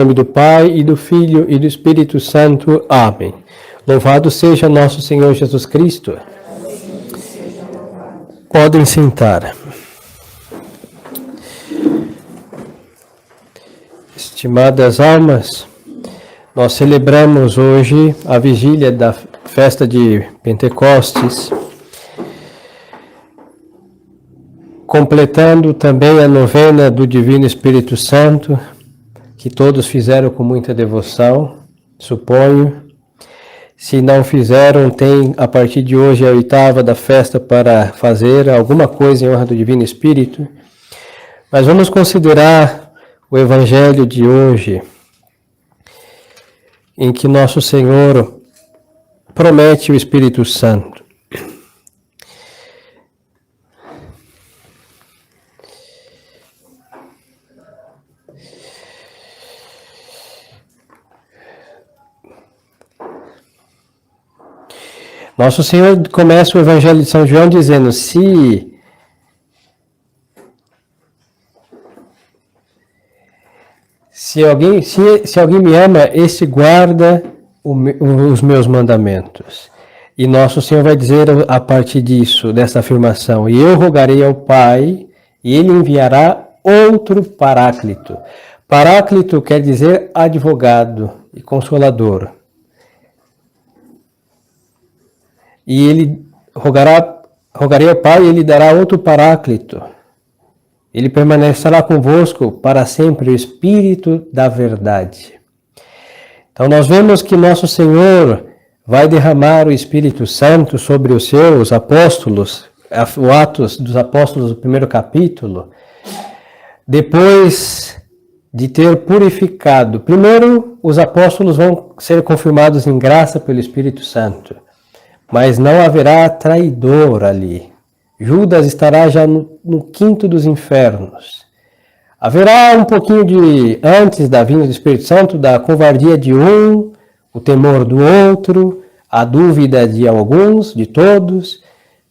Em nome do Pai, e do Filho, e do Espírito Santo. Amém. Louvado seja nosso Senhor Jesus Cristo. Podem sentar. Estimadas almas, nós celebramos hoje a vigília da festa de Pentecostes, completando também a novena do Divino Espírito Santo, que todos fizeram com muita devoção, suponho. Se não fizeram, tem a partir de hoje a 8ª da festa para fazer alguma coisa em honra do Divino Espírito. Mas vamos considerar o Evangelho de hoje, em que nosso Senhor promete o Espírito Santo. Nosso Senhor começa o Evangelho de São João dizendo: se alguém me ama, esse guarda os meus mandamentos. E nosso Senhor vai dizer a partir disso, dessa afirmação: e eu rogarei ao Pai, e Ele enviará outro Paráclito. Paráclito quer dizer advogado e consolador. E ele rogarei ao Pai, e Ele dará outro Paráclito. Ele permanecerá convosco para sempre, o Espírito da Verdade. Então nós vemos que nosso Senhor vai derramar o Espírito Santo sobre os seus apóstolos, o Atos dos Apóstolos, o 1º capítulo, depois de ter purificado. Primeiro, os apóstolos vão ser confirmados em graça pelo Espírito Santo. Mas não haverá traidor ali. Judas estará já no quinto dos infernos. Haverá um pouquinho antes da vinda do Espírito Santo, da covardia de um, o temor do outro, a dúvida de alguns, de todos.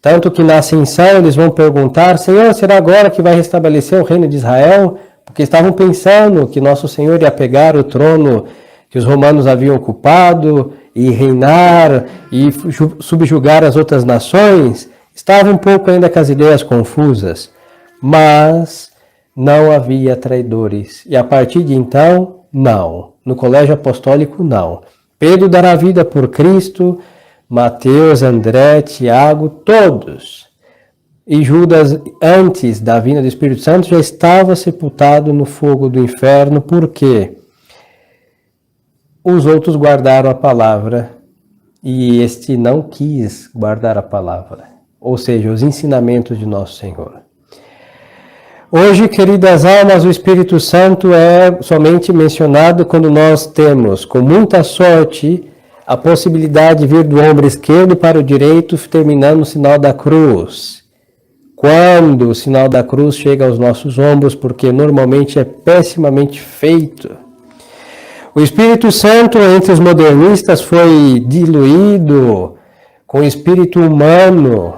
Tanto que na ascensão eles vão perguntar: Senhor, será agora que vai restabelecer o reino de Israel? Porque estavam pensando que nosso Senhor ia pegar o trono que os romanos haviam ocupado e reinar e subjugar as outras nações. Estava um pouco ainda com as ideias confusas, mas não havia traidores. E a partir de então, não. No colégio apostólico, não. Pedro dará vida por Cristo, Mateus, André, Tiago, todos. E Judas, antes da vinda do Espírito Santo, já estava sepultado no fogo do inferno. Por quê? Os outros guardaram a palavra e este não quis guardar a palavra, ou seja, os ensinamentos de nosso Senhor. Hoje, queridas almas, o Espírito Santo é somente mencionado quando nós temos, com muita sorte, a possibilidade de vir do ombro esquerdo para o direito, terminando no sinal da cruz. Quando o sinal da cruz chega aos nossos ombros, porque normalmente é pessimamente feito. O Espírito Santo, entre os modernistas, foi diluído com o espírito humano,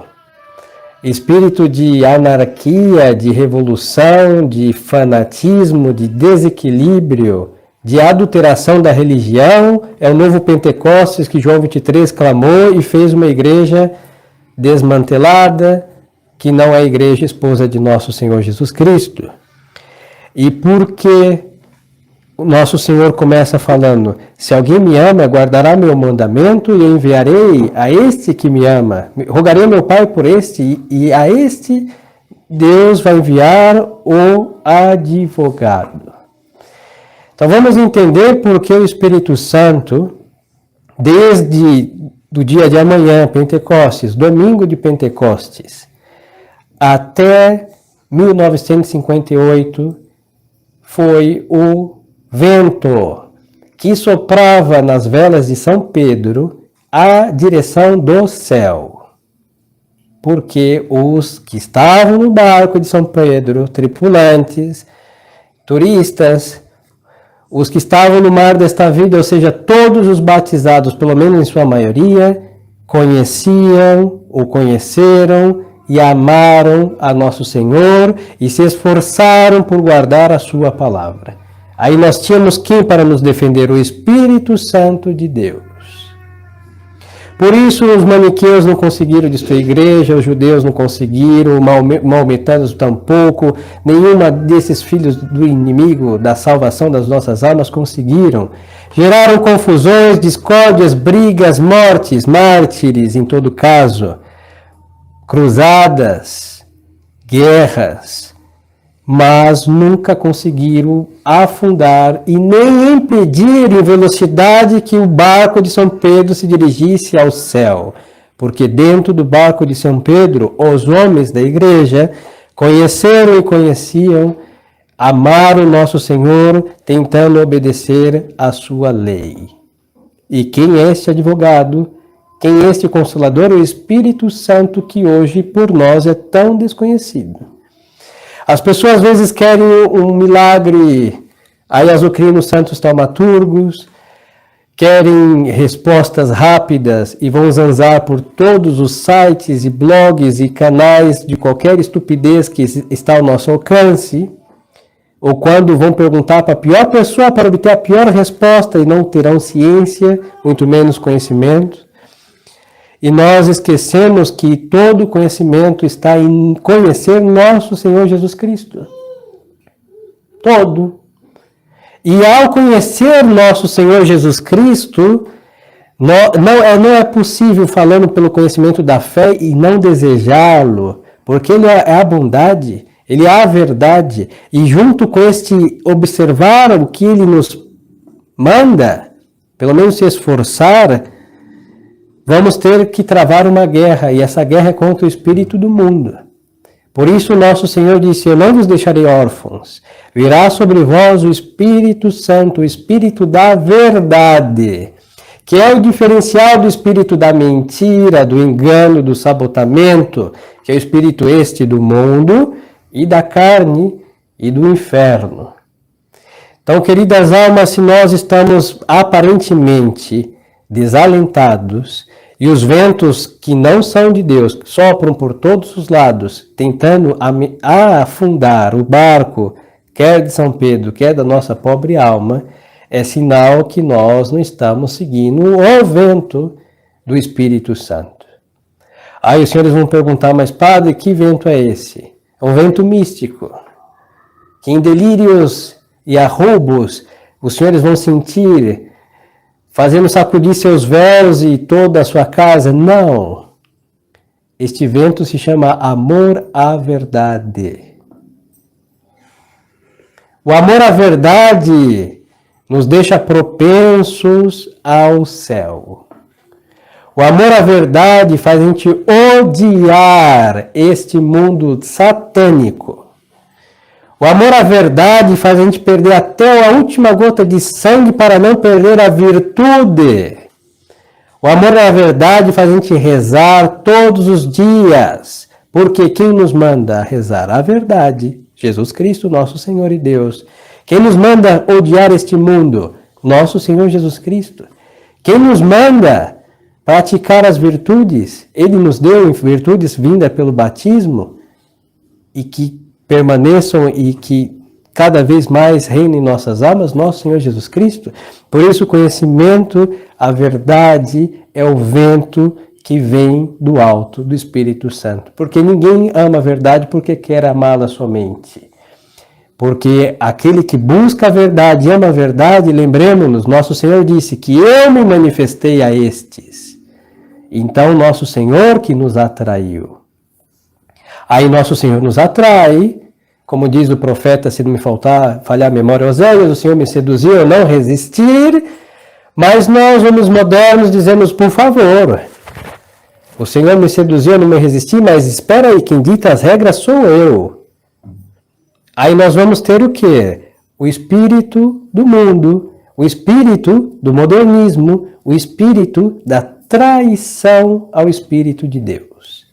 espírito de anarquia, de revolução, de fanatismo, de desequilíbrio, de adulteração da religião. É o novo Pentecostes que João 23 clamou e fez uma igreja desmantelada, que não é a igreja esposa de nosso Senhor Jesus Cristo. E por que o nosso Senhor começa falando: se alguém me ama, guardará meu mandamento, e eu enviarei a este que me ama. Rogarei ao meu Pai por este, e a este Deus vai enviar o advogado. Então vamos entender por que o Espírito Santo, desde o dia de amanhã, Pentecostes, domingo de Pentecostes, até 1958, foi o vento que soprava nas velas de São Pedro a direção do céu. Porque os que estavam no barco de São Pedro, tripulantes, turistas, os que estavam no mar desta vida, ou seja, todos os batizados, pelo menos em sua maioria, conheciam ou conheceram e amaram a nosso Senhor e se esforçaram por guardar a sua palavra. Aí nós tínhamos quem para nos defender? O Espírito Santo de Deus. Por isso os maniqueus não conseguiram destruir a igreja, os judeus não conseguiram, os maometanos tampouco, nenhuma desses filhos do inimigo da salvação das nossas almas conseguiram. Geraram confusões, discórdias, brigas, mortes, mártires em todo caso, cruzadas, guerras, mas nunca conseguiram afundar e nem impedir em velocidade que o barco de São Pedro se dirigisse ao céu. Porque dentro do barco de São Pedro, os homens da igreja conheceram e conheciam, amaram o nosso Senhor, tentando obedecer à sua lei. E quem é este advogado? Quem é este Consolador? O Espírito Santo, que hoje por nós é tão desconhecido. As pessoas às vezes querem um milagre, aí azucriam os santos taumaturgos, querem respostas rápidas e vão zanzar por todos os sites e blogs e canais de qualquer estupidez que está ao nosso alcance, ou quando vão perguntar para a pior pessoa para obter a pior resposta e não terão ciência, muito menos conhecimento. E nós esquecemos que todo conhecimento está em conhecer nosso Senhor Jesus Cristo. Todo. E ao conhecer nosso Senhor Jesus Cristo, não é possível, falando pelo conhecimento da fé, e não desejá-lo, porque Ele é a bondade, Ele é a verdade. E junto com este observar o que Ele nos manda, pelo menos se esforçar, vamos ter que travar uma guerra, e essa guerra é contra o espírito do mundo. Por isso nosso Senhor disse: eu não vos deixarei órfãos, virá sobre vós o Espírito Santo, o Espírito da verdade, que é o diferencial do espírito da mentira, do engano, do sabotamento, que é o espírito este do mundo e da carne e do inferno. Então, queridas almas, se nós estamos aparentemente desalentados, e os ventos que não são de Deus sopram por todos os lados, tentando afundar o barco, quer de São Pedro, quer da nossa pobre alma, é sinal que nós não estamos seguindo o vento do Espírito Santo. Aí os senhores vão perguntar: mas padre, que vento é esse? É um vento místico, que em delírios e arroubos os senhores vão sentir, fazendo sacudir seus véus e toda a sua casa. Não. Este vento se chama amor à verdade. O amor à verdade nos deixa propensos ao céu. O amor à verdade faz a gente odiar este mundo satânico. O amor à verdade faz a gente perder até a última gota de sangue para não perder a virtude. O amor à verdade faz a gente rezar todos os dias. Porque quem nos manda rezar a verdade? Jesus Cristo, nosso Senhor e Deus. Quem nos manda odiar este mundo? Nosso Senhor Jesus Cristo. Quem nos manda praticar as virtudes? Ele nos deu virtudes vindas pelo batismo e que permaneçam e que cada vez mais reinem em nossas almas, nosso Senhor Jesus Cristo. Por isso o conhecimento, a verdade, é o vento que vem do alto, do Espírito Santo. Porque ninguém ama a verdade porque quer amá-la somente. Porque aquele que busca a verdade e ama a verdade, lembremos-nos, nosso Senhor disse que eu me manifestei a estes. Então nosso Senhor que nos atraiu. Aí nosso Senhor nos atrai, como diz o profeta, se não me falhar a memória, Oséias, o Senhor me seduziu, eu não resistir, mas nós, homens modernos, dizemos: por favor, o Senhor me seduziu, eu não me resisti, mas espera aí, quem dita as regras sou eu. Aí nós vamos ter o quê? O espírito do mundo, o espírito do modernismo, o espírito da traição ao Espírito de Deus.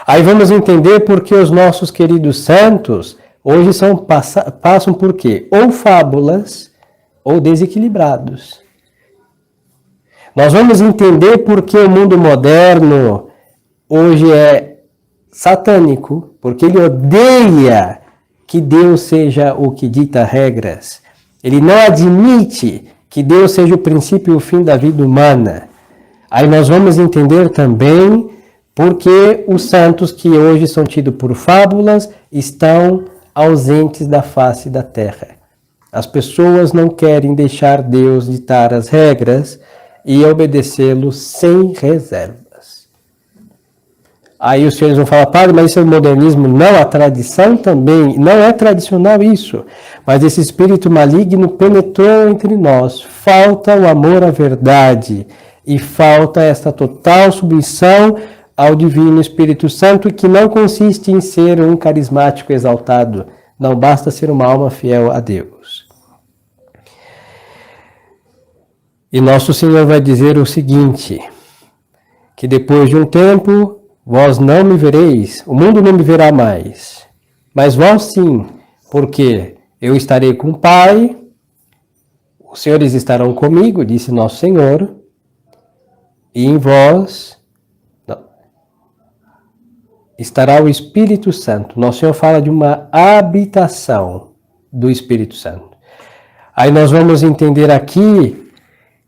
Aí vamos entender por que os nossos queridos santos hoje passam por quê? Ou fábulas ou desequilibrados. Nós vamos entender por que o mundo moderno hoje é satânico, porque ele odeia que Deus seja o que dita regras. Ele não admite que Deus seja o princípio e o fim da vida humana. Aí nós vamos entender também porque os santos que hoje são tidos por fábulas estão ausentes da face da terra. As pessoas não querem deixar Deus ditar as regras e obedecê-lo sem reservas. Aí os senhores vão falar, padre, mas isso é o modernismo. Não, a tradição também, não é tradicional isso. Mas esse espírito maligno penetrou entre nós. Falta o amor à verdade e falta esta total submissão ao Divino Espírito Santo, que não consiste em ser um carismático exaltado. Não basta ser uma alma fiel a Deus. E nosso Senhor vai dizer o seguinte, que depois de um tempo, vós não me vereis, o mundo não me verá mais, mas vós sim, porque eu estarei com o Pai, os senhores estarão comigo, disse nosso Senhor, e em vós estará o Espírito Santo. Nosso Senhor fala de uma habitação do Espírito Santo. Aí nós vamos entender aqui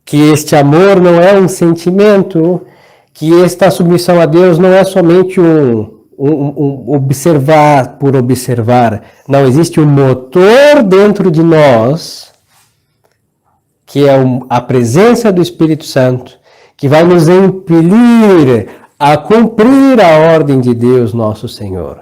que este amor não é um sentimento, que esta submissão a Deus não é somente um observar por observar. Não, existe um motor dentro de nós, que é a presença do Espírito Santo, que vai nos impelir a cumprir a ordem de Deus, nosso Senhor.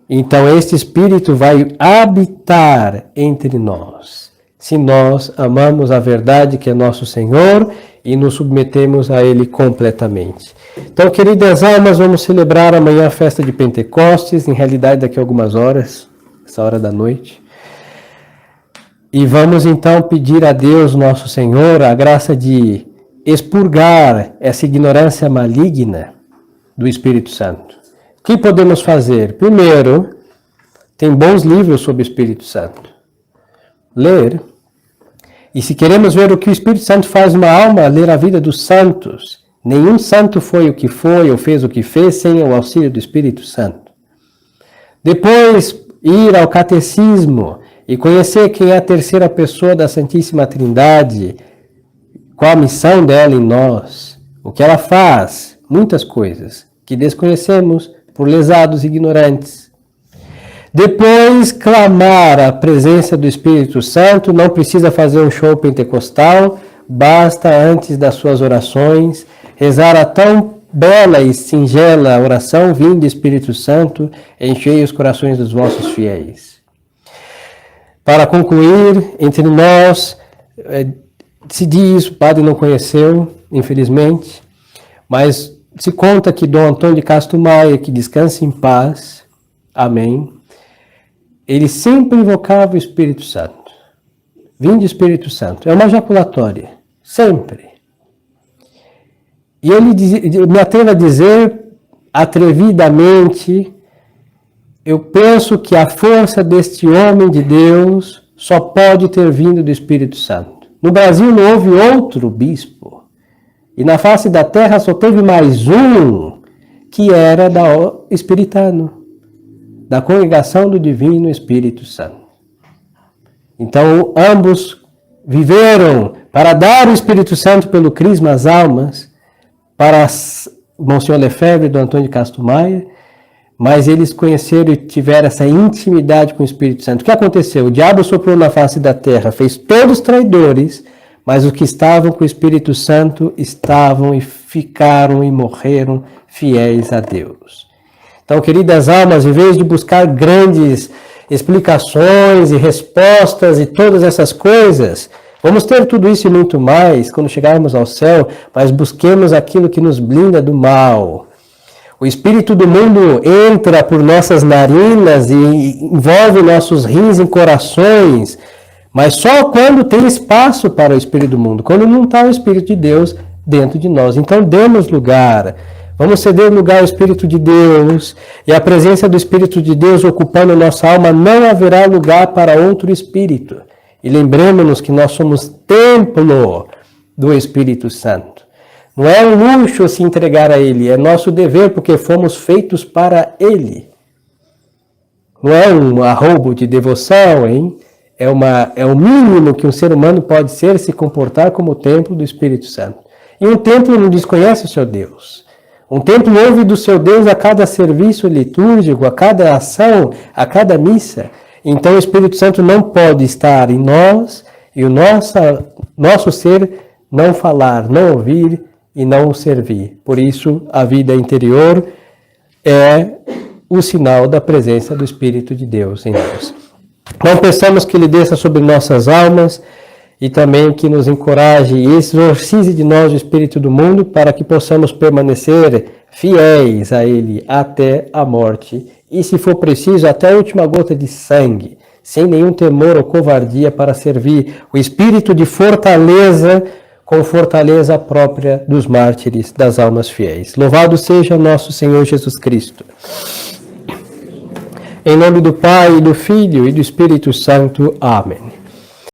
Então, este Espírito vai habitar entre nós, se nós amamos a verdade que é nosso Senhor e nos submetemos a Ele completamente. Então, queridas almas, vamos celebrar amanhã a festa de Pentecostes, em realidade daqui a algumas horas, essa hora da noite. E vamos então pedir a Deus, nosso Senhor, a graça de expurgar essa ignorância maligna do Espírito Santo. O que podemos fazer? Primeiro, tem bons livros sobre o Espírito Santo. Ler. E se queremos ver o que o Espírito Santo faz numa alma, ler a vida dos santos. Nenhum santo foi o que foi ou fez o que fez sem o auxílio do Espírito Santo. Depois, ir ao catecismo e conhecer quem é a terceira pessoa da Santíssima Trindade, qual a missão dela em nós, o que ela faz, muitas coisas que desconhecemos por lesados e ignorantes. Depois, clamar a presença do Espírito Santo, não precisa fazer um show pentecostal, basta antes das suas orações, rezar a tão bela e singela oração, vinde Espírito Santo, enchei os corações dos vossos fiéis. Para concluir, entre nós, se diz, o padre não conheceu, infelizmente, mas se conta que Dom Antônio de Castro Maia, que descanse em paz, amém, ele sempre invocava o Espírito Santo. Vinde Espírito Santo. É uma jaculatória. Sempre. E ele me atrevo a dizer, atrevidamente, eu penso que a força deste homem de Deus só pode ter vindo do Espírito Santo. No Brasil não houve outro bispo. E na face da terra só teve mais um, que era espiritano, da congregação do Divino Espírito Santo. Então, ambos viveram para dar o Espírito Santo pelo crisma às almas, para Monsenhor Lefebvre e do Antônio de Castro Maia, mas eles conheceram e tiveram essa intimidade com o Espírito Santo. O que aconteceu? O diabo soprou na face da terra, fez todos traidores, mas os que estavam com o Espírito Santo estavam e ficaram e morreram fiéis a Deus. Então, queridas almas, em vez de buscar grandes explicações e respostas e todas essas coisas, vamos ter tudo isso e muito mais quando chegarmos ao céu, mas busquemos aquilo que nos blinda do mal. O espírito do mundo entra por nossas narinas e envolve nossos rins e corações, mas só quando tem espaço para o espírito do mundo, quando não está o Espírito de Deus dentro de nós. Então, demos lugar. Vamos ceder lugar ao Espírito de Deus, e a presença do Espírito de Deus ocupando nossa alma, não haverá lugar para outro Espírito. E lembremos-nos que nós somos templo do Espírito Santo. Não é um luxo se entregar a Ele, é nosso dever, porque fomos feitos para Ele. Não é um arroubo de devoção, hein? é o mínimo que um ser humano pode ser, se comportar como o templo do Espírito Santo. E um templo não desconhece o seu Deus. Um templo ouve do seu Deus a cada serviço litúrgico, a cada ação, a cada missa. Então o Espírito Santo não pode estar em nós e o nosso ser não falar, não ouvir e não servir. Por isso, a vida interior é o sinal da presença do Espírito de Deus em nós. Não peçamos que Ele desça sobre nossas almas e também que nos encoraje e exorcize de nós o espírito do mundo para que possamos permanecer fiéis a Ele até a morte e, se for preciso, até a última gota de sangue, sem nenhum temor ou covardia, para servir o espírito de fortaleza com fortaleza própria dos mártires das almas fiéis. Louvado seja nosso Senhor Jesus Cristo. Em nome do Pai, do Filho e do Espírito Santo. Amém.